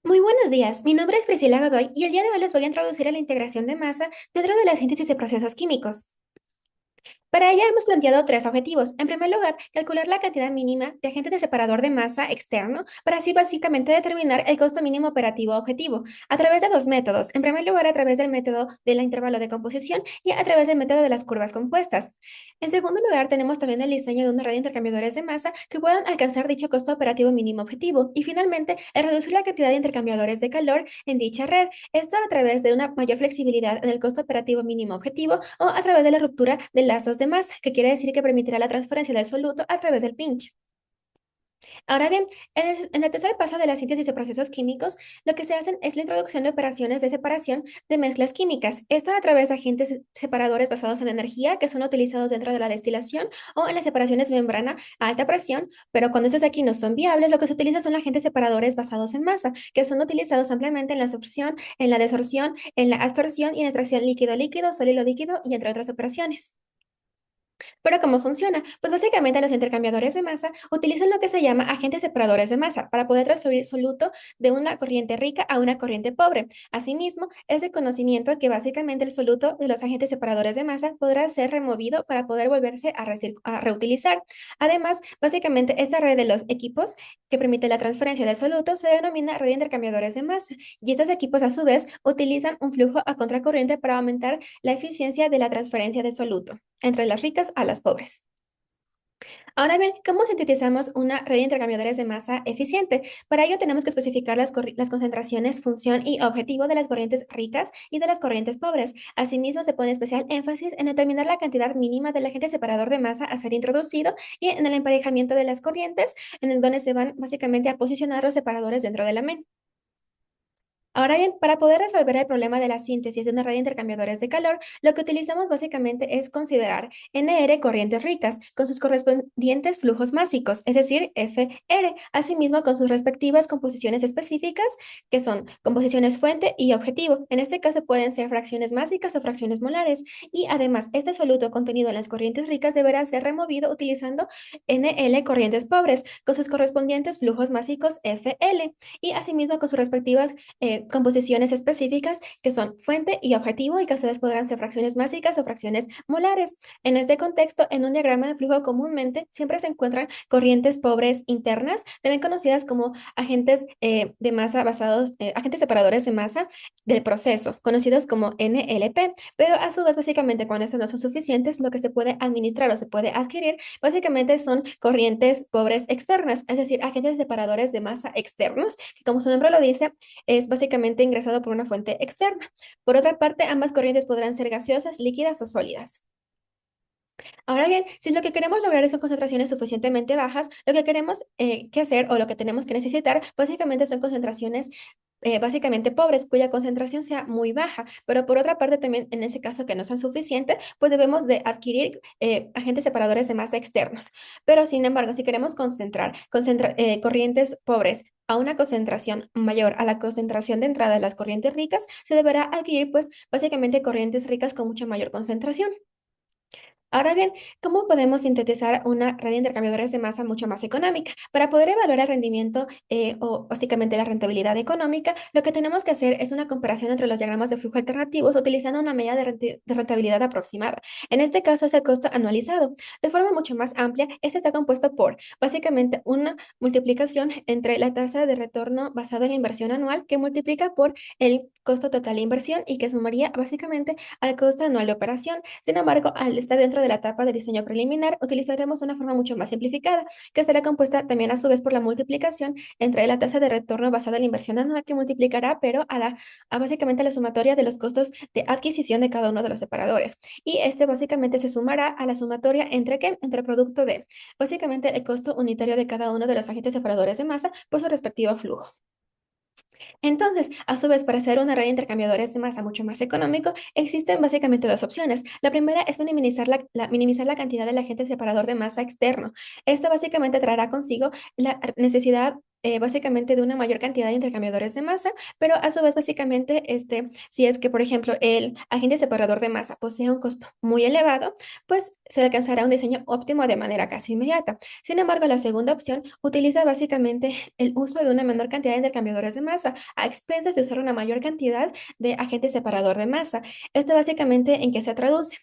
Muy buenos días, mi nombre es Priscila Godoy y el día de hoy les voy a introducir a la integración de masa dentro de la síntesis de procesos químicos. Para ello hemos planteado tres objetivos. En primer lugar, calcular la cantidad mínima de agente de separador de masa externo para así básicamente determinar el costo mínimo operativo objetivo a través de dos métodos. En primer lugar, a través del método del intervalo de composición y a través del método de las curvas compuestas. En segundo lugar, tenemos también el diseño de una red de intercambiadores de masa que puedan alcanzar dicho costo operativo mínimo objetivo. Y finalmente, el reducir la cantidad de intercambiadores de calor en dicha red. Esto a través de una mayor flexibilidad en el costo operativo mínimo objetivo o a través de la ruptura de lazos de masa, que quiere decir que permitirá la transferencia del soluto a través del pinch. Ahora bien, en el tercer paso de la síntesis de procesos químicos, lo que se hacen es la introducción de operaciones de separación de mezclas químicas. Esto a través de agentes separadores basados en energía que son utilizados dentro de la destilación o en las separaciones membrana a alta presión, pero cuando estos aquí no son viables, lo que se utiliza son agentes separadores basados en masa, que son utilizados ampliamente en la absorción, en la desorción, en la absorción y en extracción líquido-líquido, sólido-líquido y entre otras operaciones. Pero ¿cómo funciona? Pues básicamente los intercambiadores de masa utilizan lo que se llama agentes separadores de masa para poder transferir soluto de una corriente rica a una corriente pobre. Asimismo, es de conocimiento que básicamente el soluto de los agentes separadores de masa podrá ser removido para poder volverse a reutilizar. Además, básicamente esta red de los equipos que permite la transferencia del soluto se denomina red de intercambiadores de masa y estos equipos a su vez utilizan un flujo a contracorriente para aumentar la eficiencia de la transferencia de soluto entre las ricas a las pobres. Ahora bien, ¿cómo sintetizamos una red de intercambiadores de masa eficiente? Para ello tenemos que especificar las concentraciones, función y objetivo de las corrientes ricas y de las corrientes pobres. Asimismo, se pone especial énfasis en determinar la cantidad mínima del agente separador de masa a ser introducido y en el emparejamiento de las corrientes, en el donde se van básicamente a posicionar los separadores dentro de la MEN. Ahora bien, para poder resolver el problema de la síntesis de una red de intercambiadores de calor, lo que utilizamos básicamente es considerar NR corrientes ricas con sus correspondientes flujos másicos, es decir, FR, asimismo con sus respectivas composiciones específicas, que son composiciones fuente y objetivo. En este caso pueden ser fracciones másicas o fracciones molares. Y además, este soluto contenido en las corrientes ricas deberá ser removido utilizando NL corrientes pobres con sus correspondientes flujos másicos FL y asimismo con sus respectivas composiciones específicas que son fuente y objetivo y que a su vez podrán ser fracciones másicas o fracciones molares. En este contexto, en un diagrama de flujo comúnmente siempre se encuentran corrientes pobres internas, también conocidas como agentes de masa basados, agentes separadores de masa del proceso, conocidos como NLP, pero a su vez básicamente cuando estos no son suficientes, lo que se puede administrar o se puede adquirir básicamente son corrientes pobres externas, es decir, agentes separadores de masa externos, que como su nombre lo dice, es básicamente ingresado por una fuente externa. Por otra parte, ambas corrientes podrán ser gaseosas, líquidas o sólidas. Ahora bien, si lo que queremos lograr son concentraciones suficientemente bajas, lo que queremos que hacer o lo que tenemos que necesitar básicamente son concentraciones básicamente pobres, cuya concentración sea muy baja, pero por otra parte también en ese caso que no sean suficientes, pues debemos de adquirir agentes separadores de masa externos. Pero sin embargo, si queremos concentrar corrientes pobres a una concentración mayor a la concentración de entrada de las corrientes ricas, se deberá adquirir pues básicamente corrientes ricas con mucha mayor concentración. Ahora bien, ¿cómo podemos sintetizar una red de intercambiadores de masa mucho más económica? Para poder evaluar el rendimiento o básicamente la rentabilidad económica, lo que tenemos que hacer es una comparación entre los diagramas de flujo alternativos utilizando una medida de rentabilidad aproximada. En este caso es el costo anualizado. De forma mucho más amplia, este está compuesto por básicamente una multiplicación entre la tasa de retorno basada en la inversión anual que multiplica por el costo total de inversión y que sumaría básicamente al costo anual de operación. Sin embargo, al estar dentro de la etapa de diseño preliminar, utilizaremos una forma mucho más simplificada, que estará compuesta también a su vez por la multiplicación entre la tasa de retorno basada en la inversión anual que multiplicará, pero a básicamente la sumatoria de los costos de adquisición de cada uno de los separadores. Y este básicamente se sumará a la sumatoria entre qué? Entre el producto de básicamente el costo unitario de cada uno de los agentes separadores de masa por su respectivo flujo. Entonces, a su vez, para hacer una red de intercambiadores de masa mucho más económico, existen básicamente dos opciones. La primera es minimizar la cantidad del agente separador de masa externo. Esto básicamente traerá consigo la necesidad básicamente de una mayor cantidad de intercambiadores de masa, pero a su vez básicamente si es que, por ejemplo, el agente separador de masa posee un costo muy elevado, pues se alcanzará un diseño óptimo de manera casi inmediata. Sin embargo, la segunda opción utiliza básicamente el uso de una menor cantidad de intercambiadores de masa a expensas de usar una mayor cantidad de agente separador de masa. Esto básicamente en qué se traduce.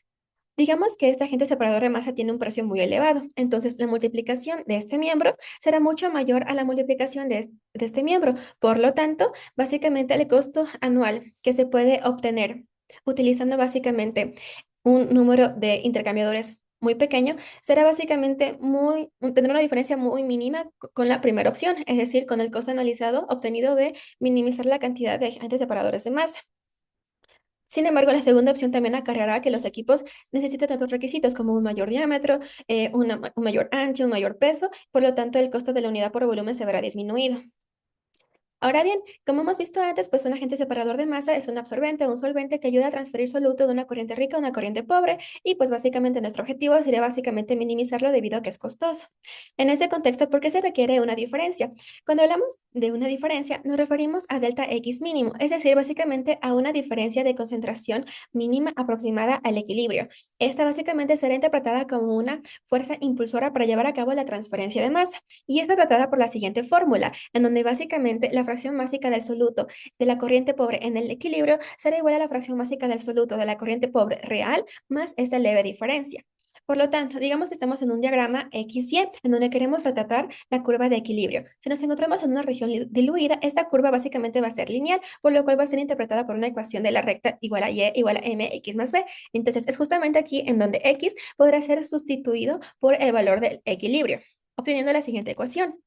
Digamos que este agente separador de masa tiene un precio muy elevado, entonces la multiplicación de este miembro será mucho mayor a la multiplicación de este miembro. Por lo tanto, básicamente el costo anual que se puede obtener utilizando básicamente un número de intercambiadores muy pequeño será básicamente tendrá una diferencia muy mínima con la primera opción, es decir, con el costo anualizado obtenido de minimizar la cantidad de agentes separadores de masa. Sin embargo, la segunda opción también acarreará que los equipos necesiten otros requisitos como un mayor diámetro, un mayor ancho, un mayor peso, por lo tanto el costo de la unidad por volumen se verá disminuido. Ahora bien, como hemos visto antes, pues un agente separador de masa es un absorbente o un solvente que ayuda a transferir soluto de una corriente rica a una corriente pobre y pues básicamente nuestro objetivo sería básicamente minimizarlo debido a que es costoso. En este contexto, ¿por qué se requiere una diferencia? Cuando hablamos de una diferencia, nos referimos a delta X mínimo, es decir, básicamente a una diferencia de concentración mínima aproximada al equilibrio. Esta básicamente será interpretada como una fuerza impulsora para llevar a cabo la transferencia de masa y está tratada por la siguiente fórmula, en donde básicamente la fracción másica del soluto de la corriente pobre en el equilibrio será igual a la fracción másica del soluto de la corriente pobre real más esta leve diferencia. Por lo tanto, digamos que estamos en un diagrama XY, en donde queremos retratar la curva de equilibrio. Si nos encontramos en una región diluida, esta curva básicamente va a ser lineal, por lo cual va a ser interpretada por una ecuación de la recta igual a Y igual a mx más b. Entonces, es justamente aquí en donde x podrá ser sustituido por el valor del equilibrio, obteniendo la siguiente ecuación.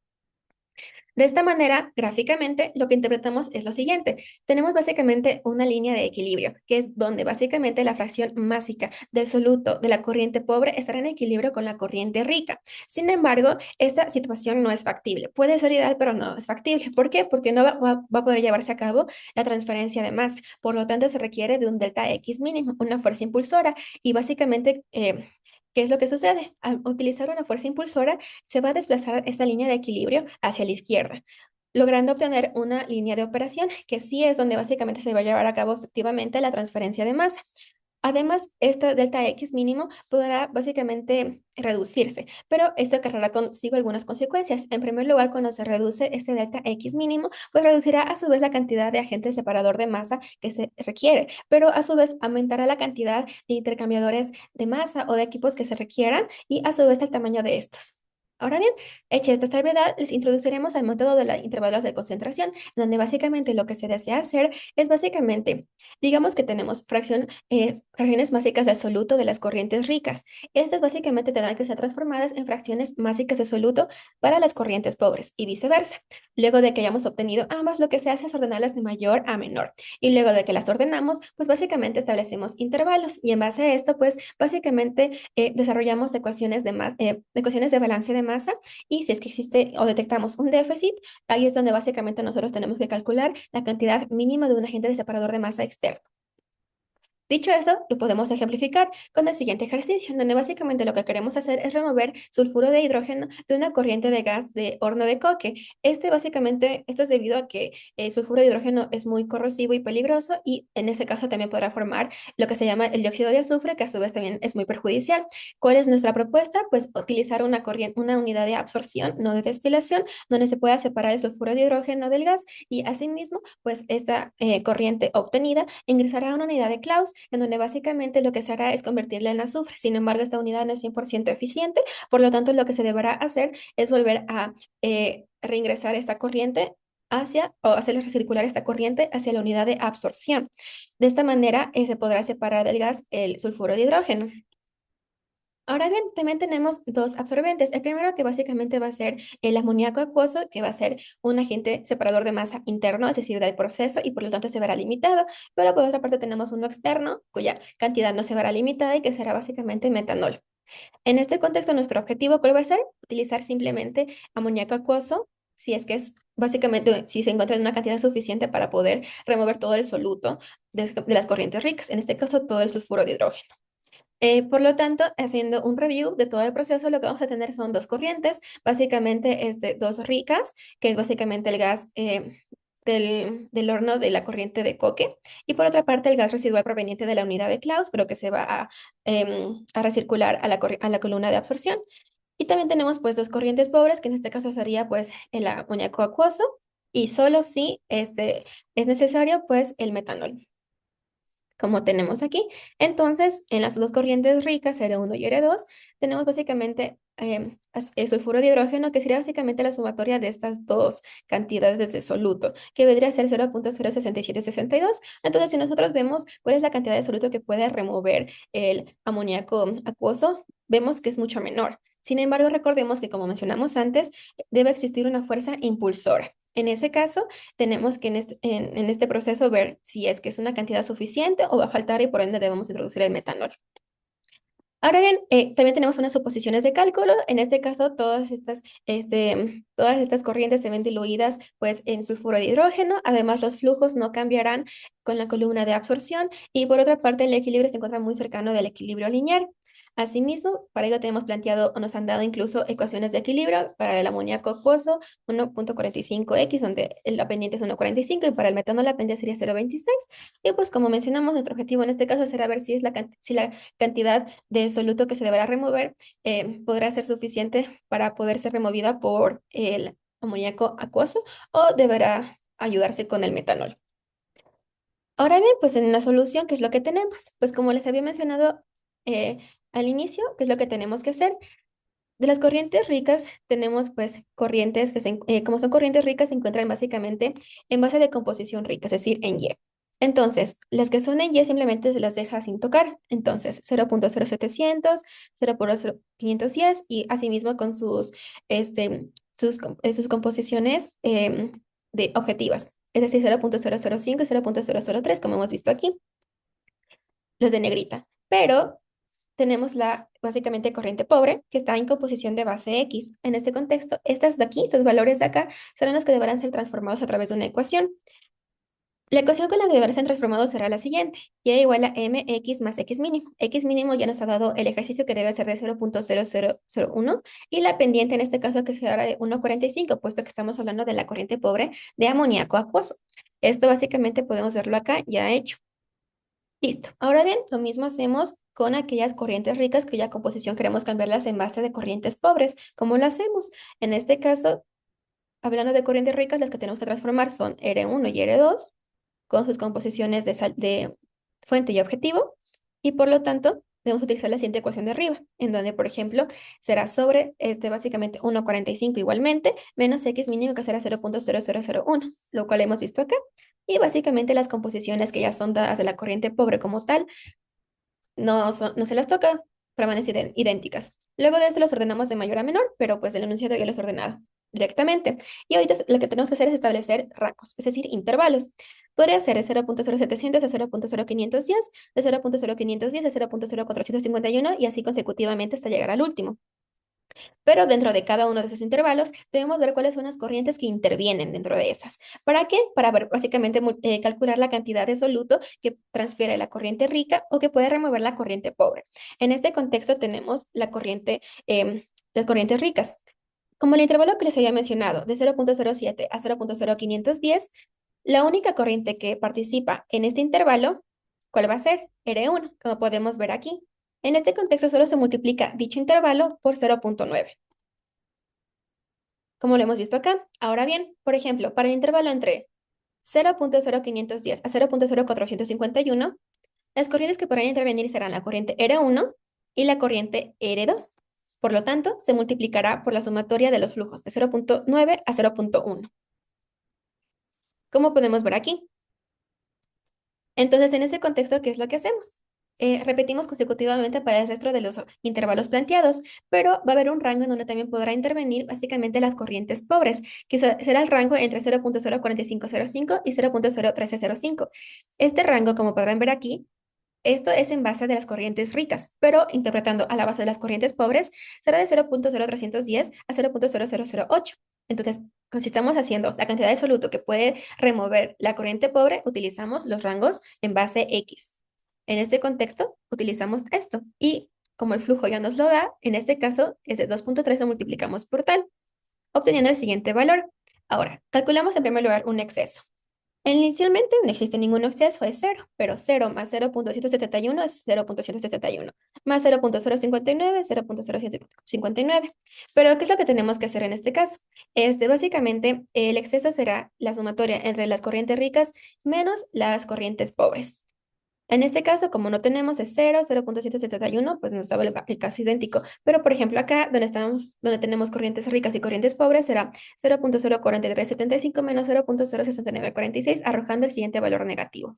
De esta manera, gráficamente, lo que interpretamos es lo siguiente. Tenemos básicamente una línea de equilibrio, que es donde básicamente la fracción másica del soluto de la corriente pobre estará en equilibrio con la corriente rica. Sin embargo, esta situación no es factible. Puede ser ideal, pero no es factible. ¿Por qué? Porque no va a poder llevarse a cabo la transferencia de masa. Por lo tanto, se requiere de un delta X mínimo, una fuerza impulsora. Y básicamente, ¿qué es lo que sucede? Al utilizar una fuerza impulsora, se va a desplazar esta línea de equilibrio hacia la izquierda, logrando obtener una línea de operación que sí es donde básicamente se va a llevar a cabo efectivamente la transferencia de masa. Además, esta delta X mínimo podrá básicamente reducirse, pero esto acarreará consigo algunas consecuencias. En primer lugar, cuando se reduce este delta X mínimo, pues reducirá a su vez la cantidad de agente separador de masa que se requiere, pero a su vez aumentará la cantidad de intercambiadores de masa o de equipos que se requieran y a su vez el tamaño de estos. Ahora bien, hecha esta salvedad, les introduciremos al método de los intervalos de concentración, donde básicamente lo que se desea hacer es básicamente, digamos que tenemos fracciones másicas del soluto de las corrientes ricas. Estas básicamente tendrán que ser transformadas en fracciones másicas de soluto para las corrientes pobres y viceversa. Luego de que hayamos obtenido ambas, lo que se hace es ordenarlas de mayor a menor. Y luego de que las ordenamos, pues básicamente establecemos intervalos y en base a esto, pues básicamente desarrollamos ecuaciones de balance de masa y si es que existe o detectamos un déficit, ahí es donde básicamente nosotros tenemos que calcular la cantidad mínima de un agente de separador de masa externo. Dicho eso, lo podemos ejemplificar con el siguiente ejercicio, en donde básicamente lo que queremos hacer es remover sulfuro de hidrógeno de una corriente de gas de horno de coque. Esto es debido a que el sulfuro de hidrógeno es muy corrosivo y peligroso y en este caso también podrá formar lo que se llama el dióxido de azufre, que a su vez también es muy perjudicial. ¿Cuál es nuestra propuesta? Pues utilizar una unidad de absorción, no de destilación, donde se pueda separar el sulfuro de hidrógeno del gas y asimismo, pues esta corriente obtenida ingresará a una unidad de Claus en donde básicamente lo que se hará es convertirla en azufre. Sin embargo, esta unidad no es 100% eficiente, por lo tanto, lo que se deberá hacer es volver a reingresar esta corriente o hacer recircular esta corriente hacia la unidad de absorción. De esta manera, se podrá separar del gas el sulfuro de hidrógeno. Ahora bien, también tenemos dos absorbentes. El primero que básicamente va a ser el amoníaco acuoso, que va a ser un agente separador de masa interno, es decir, del proceso y por lo tanto se verá limitado. Pero por otra parte tenemos uno externo, cuya cantidad no se verá limitada y que será básicamente metanol. En este contexto, nuestro objetivo, ¿cuál va a ser? Utilizar simplemente amoníaco acuoso, si es que es básicamente, si se encuentra en una cantidad suficiente para poder remover todo el soluto de las corrientes ricas, en este caso todo el sulfuro de hidrógeno. Por lo tanto, haciendo un review de todo el proceso, lo que vamos a tener son dos corrientes, básicamente dos ricas, que es básicamente el gas del horno de la corriente de coque, y por otra parte el gas residual proveniente de la unidad de Claus, pero que se va a recircular a a la columna de absorción. Y también tenemos pues dos corrientes pobres, que en este caso sería pues el amoníaco acuoso, y solo si es necesario pues el metanol como tenemos aquí. Entonces, en las dos corrientes ricas, R1 y R2, tenemos básicamente el sulfuro de hidrógeno, que sería básicamente la sumatoria de estas dos cantidades de soluto, que vendría a ser 0,06762. Entonces, si nosotros vemos cuál es la cantidad de soluto que puede remover el amoníaco acuoso, vemos que es mucho menor. Sin embargo, recordemos que, como mencionamos antes, debe existir una fuerza impulsora. En ese caso, tenemos que en este proceso ver si es que es una cantidad suficiente o va a faltar y por ende debemos introducir el metanol. Ahora bien, también tenemos unas suposiciones de cálculo. En este caso, todas estas corrientes se ven diluidas pues, en sulfuro de hidrógeno. Además, los flujos no cambiarán con la columna de absorción. Y por otra parte, el equilibrio se encuentra muy cercano del equilibrio lineal. Asimismo, para ello tenemos planteado o nos han dado incluso ecuaciones de equilibrio para el amoníaco acuoso 1,45x, donde la pendiente es 1,45 y para el metano la pendiente sería 0,26. Y pues como mencionamos, nuestro objetivo en este caso será ver si si la cantidad de soluto que se deberá remover podrá ser suficiente para poder ser removida por el amoníaco acuoso o deberá ayudarse con el metanol. Ahora bien, pues en la solución, ¿qué es lo que tenemos? Pues como les había mencionado eh, al inicio, ¿qué es lo que tenemos que hacer? De las corrientes ricas tenemos pues corrientes como son corrientes ricas se encuentran básicamente en base de composición rica, es decir, en Y. Entonces, las que son en Y simplemente se las deja sin tocar. Entonces, 0,0700, 0,0510 y asimismo con sus composiciones de objetivas, es decir, 0,005 y 0,003 como hemos visto aquí, los de negrita. Pero tenemos la básicamente corriente pobre, que está en composición de base X. En este contexto, estas de aquí, estos valores de acá, serán los que deberán ser transformados a través de una ecuación. La ecuación con la que deberán ser transformados será la siguiente: y igual a mx más x mínimo. X mínimo ya nos ha dado el ejercicio que debe ser de 0,0001 y la pendiente en este caso que será de 1,45, puesto que estamos hablando de la corriente pobre de amoníaco acuoso. Esto básicamente podemos verlo acá ya hecho. Listo. Ahora bien, lo mismo hacemos con aquellas corrientes ricas cuya composición queremos cambiarlas en base de corrientes pobres. ¿Cómo lo hacemos? En este caso, hablando de corrientes ricas, las que tenemos que transformar son R1 y R2 con sus composiciones de fuente y objetivo. Y por lo tanto, debemos utilizar la siguiente ecuación de arriba, en donde, por ejemplo, será sobre básicamente 1,45 igualmente, menos x mínimo que será 0,0001, lo cual hemos visto acá. Y básicamente las composiciones que ya son dadas de la corriente pobre como tal, no se las toca, permanecen idénticas. Luego de esto los ordenamos de mayor a menor, pero pues el enunciado ya los ordenado directamente. Y ahorita lo que tenemos que hacer es establecer rangos, es decir, intervalos. Podría ser de 0,0700 a 0,0510, de 0,0510 a 0,0451 y así consecutivamente hasta llegar al último. Pero dentro de cada uno de esos intervalos debemos ver cuáles son las corrientes que intervienen dentro de esas. ¿Para qué? Para ver, básicamente calcular la cantidad de soluto que transfiere la corriente rica o que puede remover la corriente pobre. En este contexto tenemos las corrientes ricas. Como el intervalo que les había mencionado, de 0,07 a 0,0510, la única corriente que participa en este intervalo, ¿cuál va a ser? R1, como podemos ver aquí. En este contexto solo se multiplica dicho intervalo por 0,9, como lo hemos visto acá. Ahora bien, por ejemplo, para el intervalo entre 0,0510 a 0,0451, las corrientes que podrán intervenir serán la corriente R1 y la corriente R2. Por lo tanto, se multiplicará por la sumatoria de los flujos de 0,9 a 0,1, como podemos ver aquí. Entonces, en ese contexto, ¿qué es lo que hacemos? Repetimos consecutivamente para el resto de los intervalos planteados, pero va a haber un rango en donde también podrá intervenir básicamente las corrientes pobres, que será el rango entre 0,04505 y 0,01305. Este rango, como podrán ver aquí, esto es en base de las corrientes ricas, pero interpretando a la base de las corrientes pobres, será de 0,0310 a 0,0008. Entonces, si estamos haciendo la cantidad de soluto que puede remover la corriente pobre, utilizamos los rangos en base X. En este contexto, utilizamos esto. Y como el flujo ya nos lo da, en este caso es de 2.3, lo multiplicamos por tal, obteniendo el siguiente valor. Ahora, calculamos en primer lugar un exceso. Inicialmente no existe ningún exceso, es cero, pero cero más 0.171 es 0.171, más 0.059 es 0.059. Pero, ¿qué es lo que tenemos que hacer en este caso? Básicamente, el exceso será la sumatoria entre las corrientes ricas menos las corrientes pobres. En este caso, como no tenemos es 0, 0.171, pues nos estaba el caso idéntico. Pero, por ejemplo, acá donde tenemos corrientes ricas y corrientes pobres, será 0.04375 menos 0.06946, arrojando el siguiente valor negativo.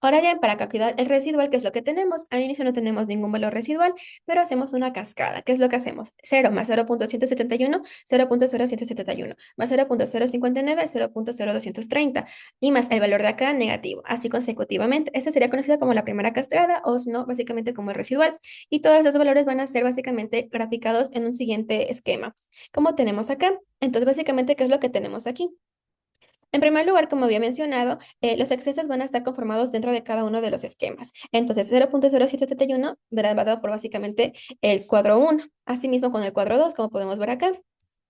Ahora bien, para calcular el residual, ¿qué es lo que tenemos? Al inicio no tenemos ningún valor residual, pero hacemos una cascada. ¿Qué es lo que hacemos? 0 más 0.171, 0.0171, más 0.059, 0.0230 y más el valor de acá negativo, así consecutivamente. Esta sería conocida como la primera cascada o si no, básicamente como el residual. Y todos los valores van a ser básicamente graficados en un siguiente esquema, como tenemos acá. Entonces, básicamente, ¿qué es lo que tenemos aquí? En primer lugar, como había mencionado, los excesos van a estar conformados dentro de cada uno de los esquemas. Entonces, 0.0771 verá dado por básicamente el cuadro 1. Asimismo, con el cuadro 2, como podemos ver acá.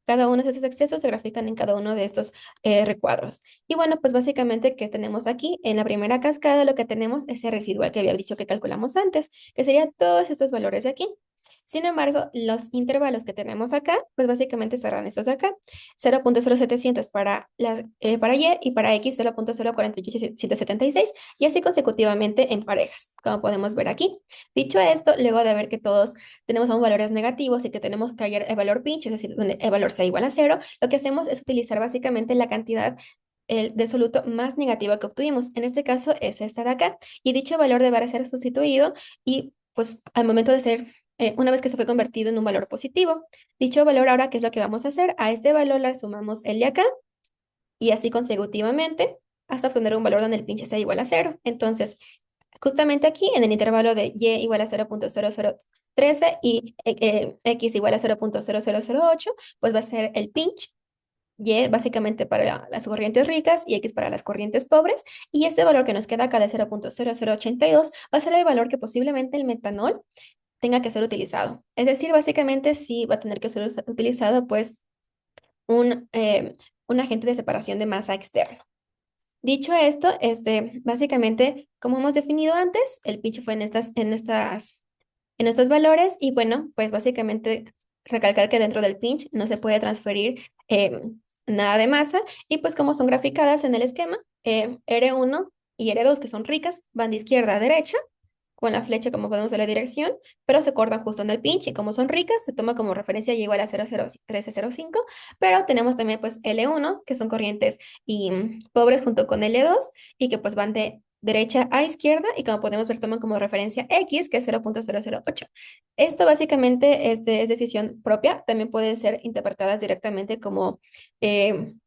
Cada uno de esos excesos se grafican en cada uno de estos recuadros. Y bueno, pues básicamente, ¿qué tenemos aquí? En la primera cascada lo que tenemos es el residual que había dicho que calculamos antes, que serían todos estos valores de aquí. Sin embargo, los intervalos que tenemos acá, pues básicamente serán estos de acá. 0.0700 para Y para X 0.048776 y así consecutivamente en parejas, como podemos ver aquí. Dicho esto, luego de ver que todos tenemos aún valores negativos y que tenemos que hallar el valor pinch, es decir, donde el valor sea igual a cero, lo que hacemos es utilizar básicamente la cantidad el de soluto más negativa que obtuvimos. En este caso es esta de acá. Y dicho valor deberá ser sustituido y pues al momento de ser una vez que se fue convertido en un valor positivo. Dicho valor ahora, ¿qué es lo que vamos a hacer? A este valor le sumamos el de acá y así consecutivamente hasta obtener un valor donde el pinche sea igual a cero. Entonces, justamente aquí en el intervalo de y igual a 0.0013 y x igual a 0.0008, pues va a ser el pinch. Y básicamente para las corrientes ricas y X para las corrientes pobres. Y este valor que nos queda acá de 0.0082 va a ser el valor que posiblemente el metanol tenga que ser utilizado. Es decir, básicamente sí va a tener que ser utilizado pues un, eh, un agente de separación de masa externo. Dicho esto, básicamente, como hemos definido antes, el pitch fue en estos valores y bueno, pues básicamente recalcar que dentro del pinch no se puede transferir nada de masa y pues como son graficadas en el esquema, R1 y R2 que son ricas van de izquierda a derecha con la flecha como podemos ver la dirección, pero se cortan justo en el pinch y como son ricas, se toma como referencia y igual a 0.01305, pero tenemos también pues L1, que son corrientes y pobres junto con L2 y que pues van de derecha a izquierda y como podemos ver toman como referencia X, que es 0.008. Esto básicamente es decisión propia, también pueden ser interpretadas directamente como, o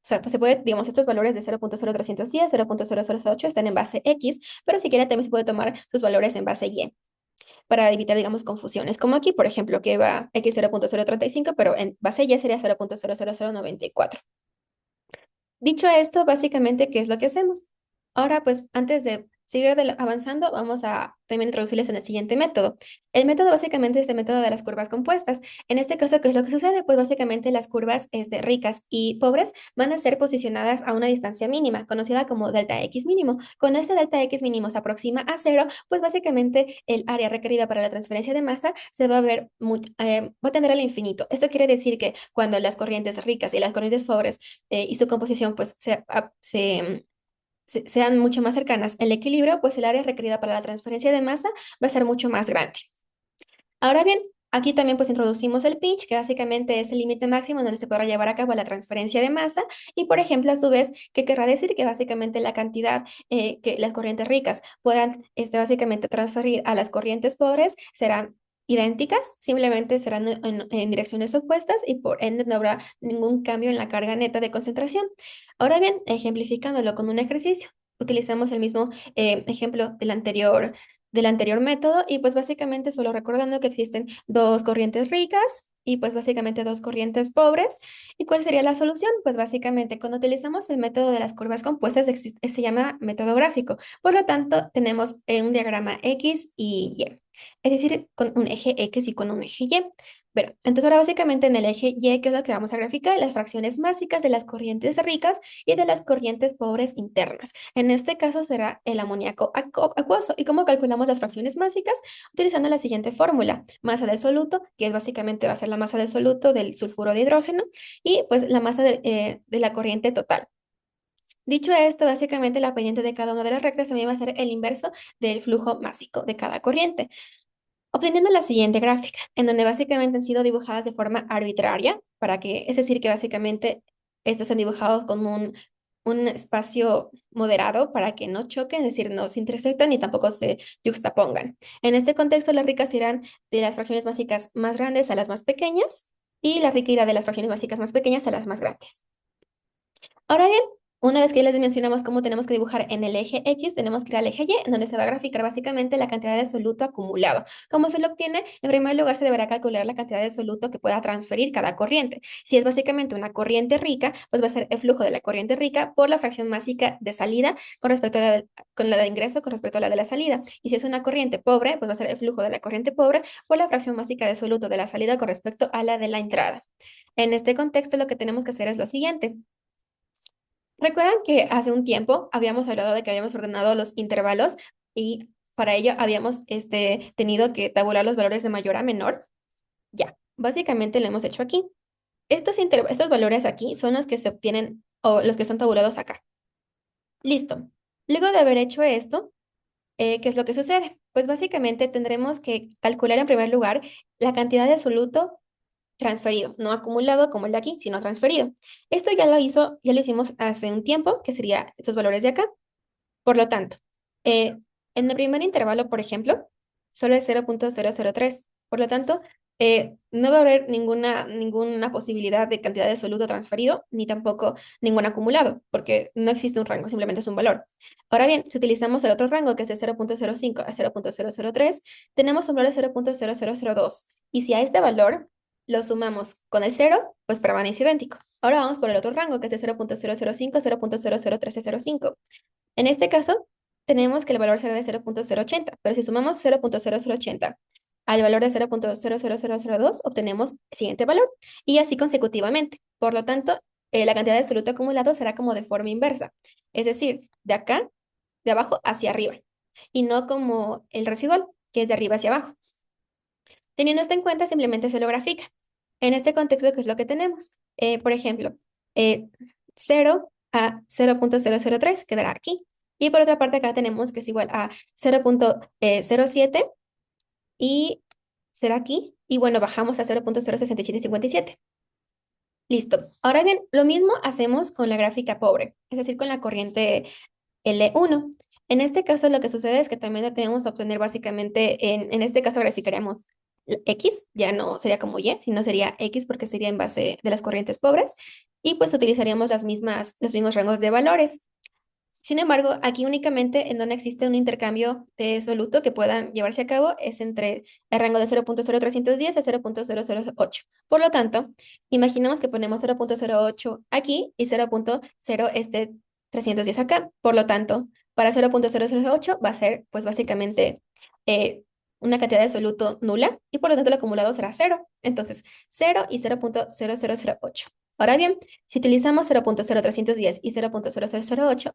sea, pues se puede, digamos, estos valores de 0.0310, 0.0008 están en base X, pero si quiere también se puede tomar sus valores en base Y para evitar, digamos, confusiones. Como aquí, por ejemplo, que va X 0.035, pero en base Y sería 0.00094. Dicho esto, básicamente, ¿qué es lo que hacemos? Ahora, pues, antes de seguir avanzando, vamos a también introducirles en el siguiente método. El método básicamente es el método de las curvas compuestas. En este caso, ¿qué es lo que sucede? Pues básicamente las curvas ricas y pobres van a ser posicionadas a una distancia mínima, conocida como delta X mínimo. Cuando este delta X mínimo se aproxima a cero, pues básicamente el área requerida para la transferencia de masa se va a ver, va a tender al infinito. Esto quiere decir que cuando las corrientes ricas y las corrientes pobres y su composición pues sean mucho más cercanas al equilibrio, pues el área requerida para la transferencia de masa va a ser mucho más grande. Ahora bien, aquí también pues introducimos el pinch, que básicamente es el límite máximo donde se podrá llevar a cabo la transferencia de masa y por ejemplo a su vez, ¿qué querrá decir? Que básicamente la cantidad que las corrientes ricas puedan básicamente transferir a las corrientes pobres serán idénticas, simplemente serán en direcciones opuestas y por ende no habrá ningún cambio en la carga neta de concentración. Ahora bien, ejemplificándolo con un ejercicio, utilizamos el mismo ejemplo del anterior método y pues básicamente solo recordando que existen dos corrientes ricas y pues básicamente dos corrientes pobres. ¿Y cuál sería la solución? Pues básicamente cuando utilizamos el método de las curvas compuestas se llama método gráfico. Por lo tanto, tenemos un diagrama X y Y, es decir, con un eje X y con un eje Y. Bueno, entonces ahora básicamente en el eje Y, ¿qué es lo que vamos a graficar? Las fracciones básicas de las corrientes ricas y de las corrientes pobres internas. En este caso será el amoníaco acuoso. ¿Y cómo calculamos las fracciones básicas? Utilizando la siguiente fórmula: masa del soluto, que es básicamente va a ser la masa del soluto del sulfuro de hidrógeno, y pues la masa de la corriente total. Dicho esto, básicamente la pendiente de cada una de las rectas también va a ser el inverso del flujo másico de cada corriente, obteniendo la siguiente gráfica, en donde básicamente han sido dibujadas de forma arbitraria, es decir, que básicamente estos han dibujado con un espacio moderado para que no choquen, es decir, no se intersectan ni tampoco se yuxtapongan. En este contexto, las ricas irán de las fracciones básicas más grandes a las más pequeñas, y la rica irá de las fracciones básicas más pequeñas a las más grandes. Ahora bien, una vez que ya les mencionamos cómo tenemos que dibujar en el eje X, tenemos que ir al eje Y, en donde se va a graficar básicamente la cantidad de soluto acumulado. ¿Cómo se lo obtiene? En primer lugar, se deberá calcular la cantidad de soluto que pueda transferir cada corriente. Si es básicamente una corriente rica, pues va a ser el flujo de la corriente rica por la fracción másica de salida con respecto a con la de ingreso con respecto a la de la salida. Y si es una corriente pobre, pues va a ser el flujo de la corriente pobre por la fracción másica de soluto de la salida con respecto a la de la entrada. En este contexto, lo que tenemos que hacer es lo siguiente. ¿Recuerdan que hace un tiempo habíamos hablado de que habíamos ordenado los intervalos y para ello habíamos tenido que tabular los valores de mayor a menor? Ya, básicamente lo hemos hecho aquí. Estos valores aquí son los que se obtienen o los que son tabulados acá. Listo. Luego de haber hecho esto, ¿qué es lo que sucede? Pues básicamente tendremos que calcular en primer lugar la cantidad de absoluto transferido, no acumulado como el de aquí, sino transferido. Esto ya lo hicimos hace un tiempo, que sería estos valores de acá. Por lo tanto, eh, en el primer intervalo, por ejemplo, solo es 0,003. Por lo tanto, no va a haber ninguna posibilidad de cantidad de absoluto transferido, ni tampoco ningún acumulado, porque no existe un rango, simplemente es un valor. Ahora bien, si utilizamos el otro rango, que es de 0,05 a 0,003, tenemos un valor de 0,0002. Y si a este valor lo sumamos con el cero, pues permanece idéntico. Ahora vamos por el otro rango, que es de 0,005 a 0,001305. En este caso, tenemos que el valor será de 0,080, pero si sumamos 0,0080 al valor de 0,00002, obtenemos el siguiente valor, y así consecutivamente. Por lo tanto, la cantidad de absoluto acumulado será como de forma inversa, es decir, de acá, de abajo hacia arriba, y no como el residual, que es de arriba hacia abajo. Teniendo esto en cuenta, simplemente se lo grafica. En este contexto, ¿qué es lo que tenemos? Por ejemplo, 0 a 0,003 quedará aquí. Y por otra parte, acá tenemos que es igual a 0,07 y será aquí. Y bueno, bajamos a 0,06757. Listo. Ahora bien, lo mismo hacemos con la gráfica pobre, es decir, con la corriente L1. En este caso, lo que sucede es que también tenemos que obtener básicamente, en este caso graficaríamos X, ya no sería como Y, sino sería X porque sería en base de las corrientes pobres, y pues utilizaríamos los mismos rangos de valores. Sin embargo, aquí únicamente en donde existe un intercambio de soluto que puedan llevarse a cabo es entre el rango de 0,0310 a 0,008. Por lo tanto, imaginemos que ponemos 0,08 aquí y 0,0 310 acá. Por lo tanto, para 0,008 va a ser pues básicamente eh, una cantidad de soluto nula, y por lo tanto el acumulado será cero. Entonces, 0 y 0,0008. Ahora bien, si utilizamos 0,0310 y 0,0008,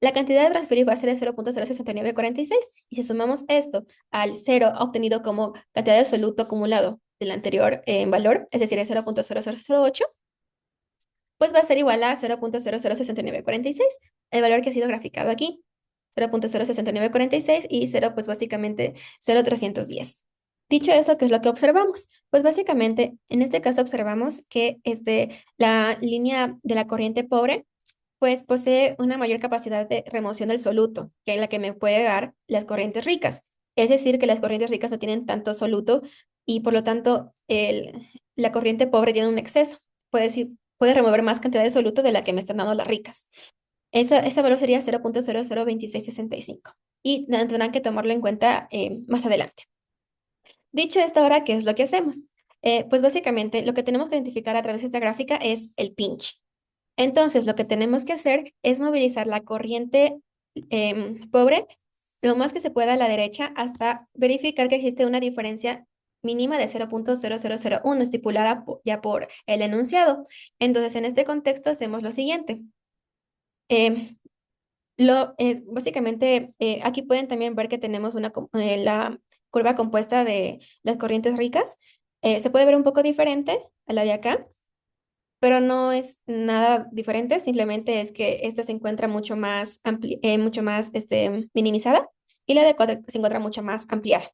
la cantidad de transferir va a ser de 0,06946, y si sumamos esto al cero obtenido como cantidad de absoluto acumulado del anterior valor, es decir, de 0,0008, pues va a ser igual a 0,006946, el valor que ha sido graficado aquí, 0,06946 y 0, pues básicamente 0,310. Dicho eso, ¿qué es lo que observamos? Pues básicamente, en este caso observamos que la línea de la corriente pobre pues posee una mayor capacidad de remoción del soluto que la que me puede dar las corrientes ricas. Es decir, que las corrientes ricas no tienen tanto soluto y por lo tanto la corriente pobre tiene un exceso. Puede remover más cantidad de soluto de la que me están dando las ricas. Ese valor sería 0,002665 y tendrán que tomarlo en cuenta más adelante. Dicho esto, ahora, ¿qué es lo que hacemos? Pues básicamente lo que tenemos que identificar a través de esta gráfica es el pinch. Entonces, lo que tenemos que hacer es movilizar la corriente pobre lo más que se pueda a la derecha hasta verificar que existe una diferencia mínima de 0,0001 estipulada ya por el enunciado. Entonces, en este contexto hacemos lo siguiente. Em, Básicamente, aquí pueden también ver que tenemos la curva compuesta de las corrientes ricas. Se puede ver un poco diferente a la de acá, pero no es nada diferente, simplemente es que esta se encuentra mucho más minimizada y la de cuatro se encuentra mucho más ampliada.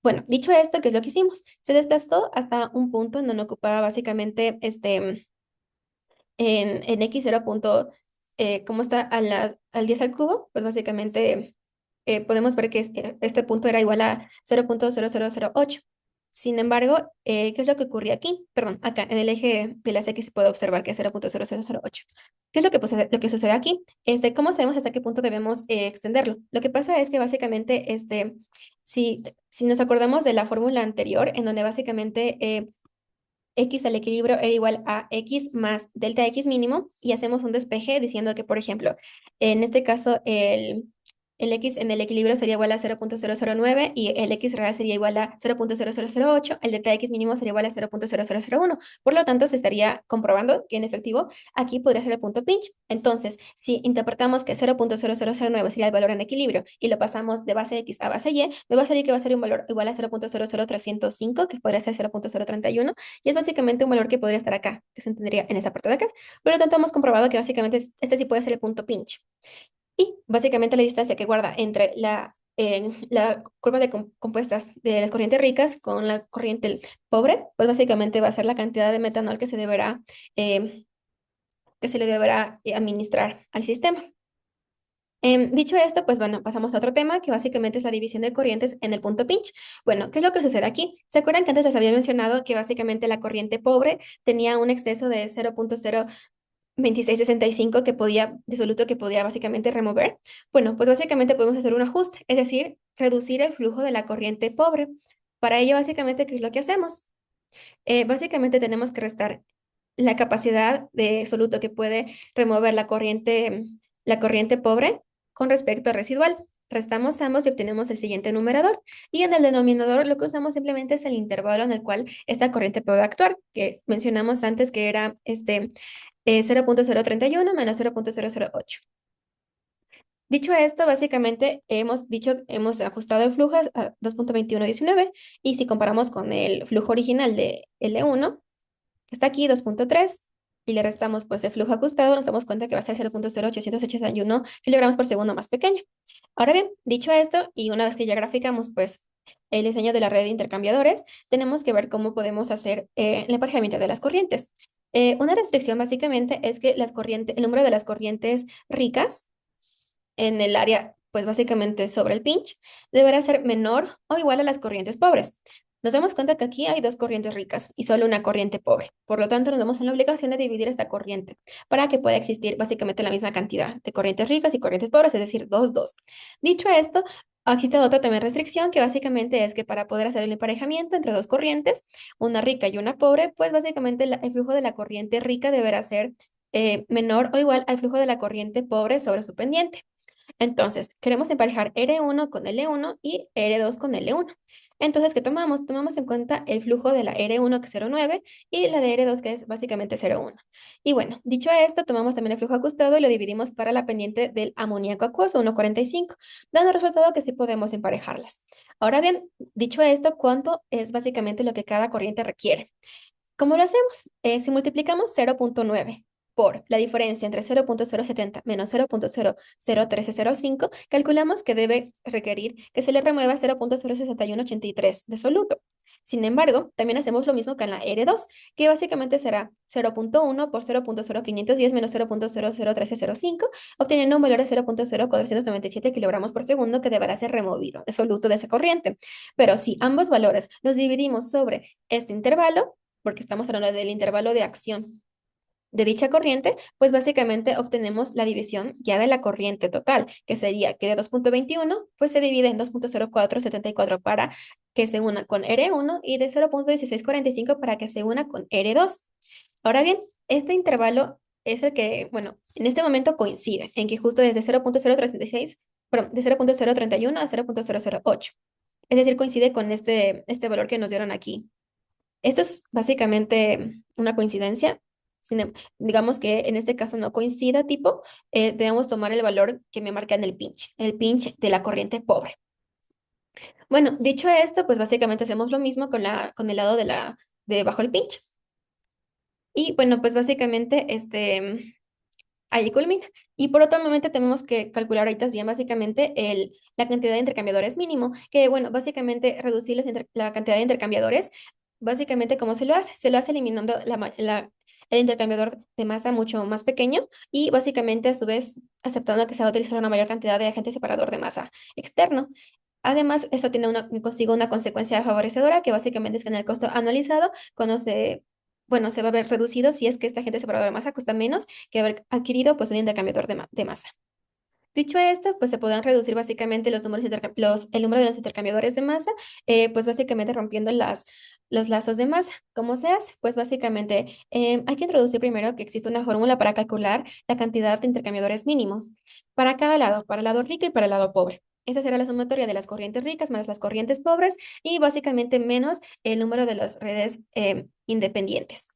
Bueno, dicho esto, ¿qué es lo que hicimos? Se desplazó hasta un punto en donde ocupaba básicamente en x 0 punto, como está al 10 al cubo, pues básicamente podemos ver que este punto era igual a 0,0008. Sin embargo, ¿qué es lo que ocurría aquí? Perdón, acá en el eje de las X se puede observar que es 0,0008. ¿Qué es lo que sucede aquí? ¿Cómo sabemos hasta qué punto debemos extenderlo? Lo que pasa es que básicamente, si nos acordamos de la fórmula anterior, en donde básicamente X al equilibrio era igual a X más delta X mínimo y hacemos un despeje diciendo que, por ejemplo, en este caso el X en el equilibrio sería igual a 0,009 y el X real sería igual a 0,0008, el delta X mínimo sería igual a 0,0001. Por lo tanto, se estaría comprobando que en efectivo aquí podría ser el punto pinch. Entonces, si interpretamos que 0,0009 sería el valor en equilibrio y lo pasamos de base X a base Y, me va a salir que va a ser un valor igual a 0,00305, que podría ser 0,031 y es básicamente un valor que podría estar acá, que se entendería en esta parte de acá. Por lo tanto, hemos comprobado que básicamente este sí puede ser el punto pinch. Y básicamente la distancia que guarda entre la curva de compuestas de las corrientes ricas con la corriente pobre, pues básicamente va a ser la cantidad de metanol eh, que se le deberá administrar al sistema. Dicho esto, pues bueno, pasamos a otro tema que básicamente es la división de corrientes en el punto pinch. Bueno, ¿qué es lo que sucede aquí? ¿Se acuerdan que antes les había mencionado que básicamente la corriente pobre tenía un exceso de 0,02665 que podía, disoluto que podía básicamente remover? Bueno, pues básicamente podemos hacer un ajuste, es decir, reducir el flujo de la corriente pobre. Para ello, básicamente, ¿qué es lo que hacemos? Básicamente tenemos que restar la capacidad de soluto que puede remover la corriente pobre con respecto a residual. Restamos ambos y obtenemos el siguiente numerador. Y en el denominador lo que usamos simplemente es el intervalo en el cual esta corriente puede actuar, que mencionamos antes que era 0,031 menos 0,008. Dicho esto, básicamente hemos ajustado el flujo a 2,2119 y si comparamos con el flujo original de L1, que está aquí 2,3 y le restamos pues el flujo ajustado, nos damos cuenta que va a ser 0,0881 kilogramos por segundo más pequeño. Ahora bien, dicho esto, y una vez que ya graficamos pues el diseño de la red de intercambiadores, tenemos que ver cómo podemos hacer el emparejamiento de las corrientes. Una restricción básicamente es que el número de las corrientes ricas en el área, pues básicamente sobre el pinch, deberá ser menor o igual a las corrientes pobres. Nos damos cuenta que aquí hay dos corrientes ricas y solo una corriente pobre. Por lo tanto, nos vemos en la obligación de dividir esta corriente para que pueda existir básicamente la misma cantidad de corrientes ricas y corrientes pobres, es decir, 2, 2. Dicho esto, aquí está otra también restricción que básicamente es que para poder hacer el emparejamiento entre dos corrientes, una rica y una pobre, pues básicamente el flujo de la corriente rica deberá ser menor o igual al flujo de la corriente pobre sobre su pendiente. Entonces, queremos emparejar R1 con L1 y R2 con L1. Entonces, ¿qué tomamos? Tomamos en cuenta el flujo de la R1 que es 0,9 y la de R2 que es básicamente 0,1. Y bueno, dicho esto, tomamos también el flujo ajustado y lo dividimos para la pendiente del amoníaco acuoso, 1,45, dando el resultado que sí podemos emparejarlas. Ahora bien, dicho esto, ¿cuánto es básicamente lo que cada corriente requiere? ¿Cómo lo hacemos? Si multiplicamos 0,9 por la diferencia entre 0,070 menos 0,01305, calculamos que debe requerir que se le remueva 0,06183 de soluto. Sin embargo, también hacemos lo mismo con la R2, que básicamente será 0,1 por 0,0510 menos 0,001305, obteniendo un valor de 0,0497 kilogramos por segundo que deberá ser removido de soluto de esa corriente. Pero si ambos valores los dividimos sobre este intervalo, porque estamos hablando del intervalo de acción de dicha corriente, pues básicamente obtenemos la división ya de la corriente total, que sería que de 2,21 pues se divide en 2,0474 para que se una con R1 y de 0.1645 para que se una con R2. Ahora bien, este intervalo es el que, bueno, en este momento coincide en que justo desde 0.036, perdón, de 0.031 a 0.008. Es decir, coincide con este valor que nos dieron aquí. Esto es básicamente una coincidencia. Digamos que en este caso no coincida tipo, debemos tomar el valor que me marca en el pinch de la corriente pobre. Bueno, dicho esto, pues básicamente hacemos lo mismo con el lado de bajo el pinch. Y bueno, pues básicamente ahí culmina. Y por otro momento tenemos que calcular ahorita bien básicamente la cantidad de intercambiadores mínimo, que bueno, básicamente reducir la cantidad de intercambiadores, básicamente ¿cómo se lo hace? Se lo hace eliminando el intercambiador de masa mucho más pequeño y básicamente a su vez aceptando que se va a utilizar una mayor cantidad de agente separador de masa externo. Además, esto tiene consigo una consecuencia favorecedora que básicamente es que en el costo anualizado, cuando bueno, se va a ver reducido si es que este agente separador de masa cuesta menos que haber adquirido pues un intercambiador de masa. Dicho esto, pues se podrán reducir básicamente el número de los intercambiadores de masa, pues básicamente rompiendo los lazos de masa. ¿Cómo se hace? Pues básicamente hay que introducir primero que existe una fórmula para calcular la cantidad de intercambiadores mínimos para cada lado, para el lado rico y para el lado pobre. Esa será la sumatoria de las corrientes ricas más las corrientes pobres y básicamente menos el número de las redes independientes.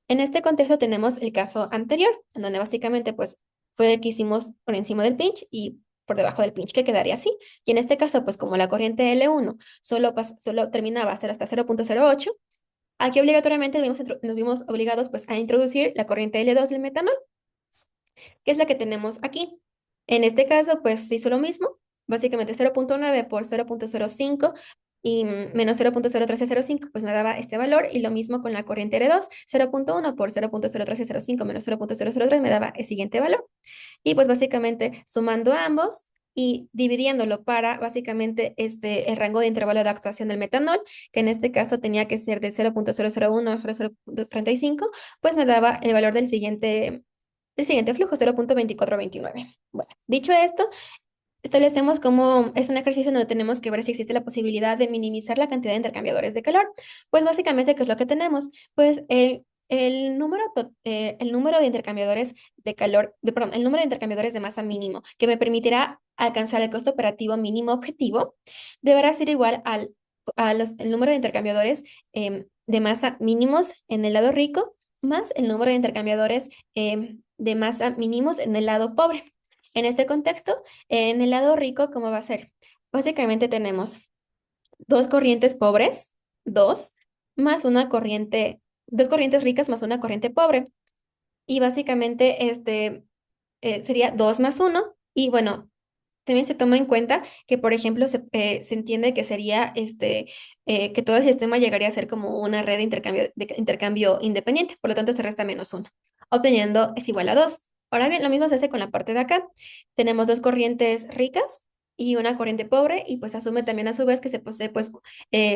En este contexto tenemos el caso anterior, en donde básicamente pues fue el que hicimos por encima del pinch y por debajo del pinch, que quedaría así. Y en este caso, pues como la corriente L1 solo terminaba a ser hasta 0.08, aquí obligatoriamente nos vimos obligados pues a introducir la corriente L2 del metanol, que es la que tenemos aquí. En este caso, pues se hizo lo mismo, básicamente 0.9 por 0.05 y menos 0.01305, pues me daba este valor, y lo mismo con la corriente R2, 0.1 por 0.01305 menos 0.003 me daba el siguiente valor. Y pues básicamente sumando ambos y dividiéndolo para básicamente el rango de intervalo de actuación del metanol, que en este caso tenía que ser de 0.001 a 0.35, pues me daba el valor del siguiente flujo, 0.2429. Bueno, dicho esto, establecemos cómo es un ejercicio donde tenemos que ver si existe la posibilidad de minimizar la cantidad de intercambiadores de calor. Pues básicamente, ¿qué es lo que tenemos? Pues el número de intercambiadores de calor, perdón, el número de intercambiadores de masa mínimo que me permitirá alcanzar el costo operativo mínimo objetivo deberá ser igual el número de intercambiadores de masa mínimos en el lado rico más el número de intercambiadores de masa mínimos en el lado pobre. En este contexto, en el lado rico, ¿cómo va a ser? Básicamente tenemos dos corrientes pobres, dos, más dos corrientes ricas más una corriente pobre. Y básicamente sería 2 más uno. Y bueno, también se toma en cuenta que, por ejemplo, se entiende que sería que todo el sistema llegaría a ser como una red de intercambio independiente, por lo tanto se resta menos uno, obteniendo es igual a 2. Ahora bien, lo mismo se hace con la parte de acá. Tenemos dos corrientes ricas y una corriente pobre, y pues asume también a su vez que se posee pues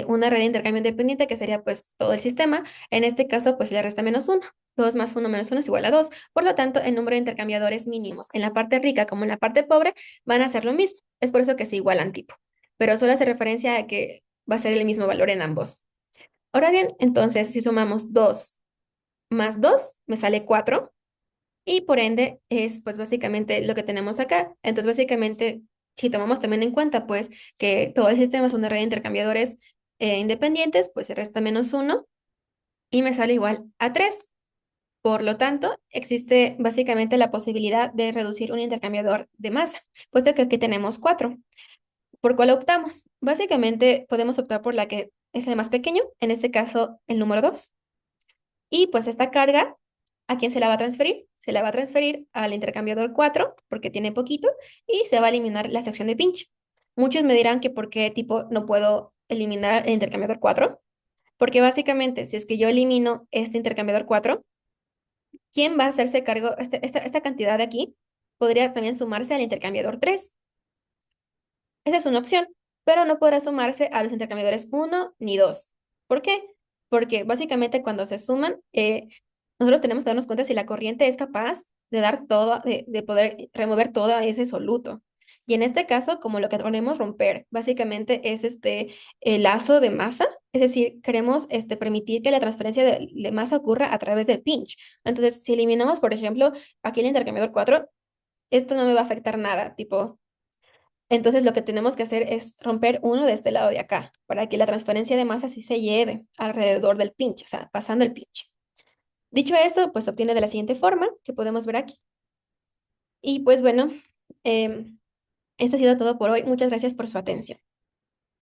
una red de intercambio independiente que sería pues todo el sistema. En este caso pues le resta menos uno. 2 más uno menos uno es igual a 2. Por lo tanto, el número de intercambiadores mínimos en la parte rica como en la parte pobre van a hacer lo mismo. Es por eso que se igualan tipo, pero solo hace referencia a que va a ser el mismo valor en ambos. Ahora bien, entonces si sumamos 2 más 2 me sale 4 y por ende es pues básicamente lo que tenemos acá. Entonces básicamente si tomamos también en cuenta pues que todo el sistema es una red de intercambiadores independientes, pues se resta menos uno y me sale igual a 3. Por lo tanto, existe básicamente la posibilidad de reducir un intercambiador de masa, puesto que aquí tenemos 4. ¿Por cuál optamos? Básicamente podemos optar por la que es el más pequeño, en este caso el número 2. Y pues esta carga, ¿a quién se la va a transferir? Se la va a transferir al intercambiador 4 porque tiene poquito, y se va a eliminar la sección de pinch. Muchos me dirán que por qué tipo no puedo eliminar el intercambiador 4, porque básicamente si es que yo elimino este intercambiador 4, ¿quién va a hacerse cargo? Esta cantidad de aquí podría también sumarse al intercambiador 3. Esa es una opción, pero no podrá sumarse a los intercambiadores uno ni 2. ¿Por qué? Porque básicamente cuando se suman, nosotros tenemos que darnos cuenta si la corriente es capaz de dar todo, de poder remover todo ese soluto. Y en este caso, como lo que queremos romper, básicamente es el lazo de masa, es decir, queremos permitir que la transferencia de masa ocurra a través del pinch. Entonces, si eliminamos, por ejemplo, aquí el intercambiador 4, esto no me va a afectar nada, tipo, entonces lo que tenemos que hacer es romper uno de este lado de acá, para que la transferencia de masa sí se lleve alrededor del pinch, o sea, pasando el pinch. Dicho esto, pues se obtiene de la siguiente forma, que podemos ver aquí. Y pues bueno, esto ha sido todo por hoy. Muchas gracias por su atención.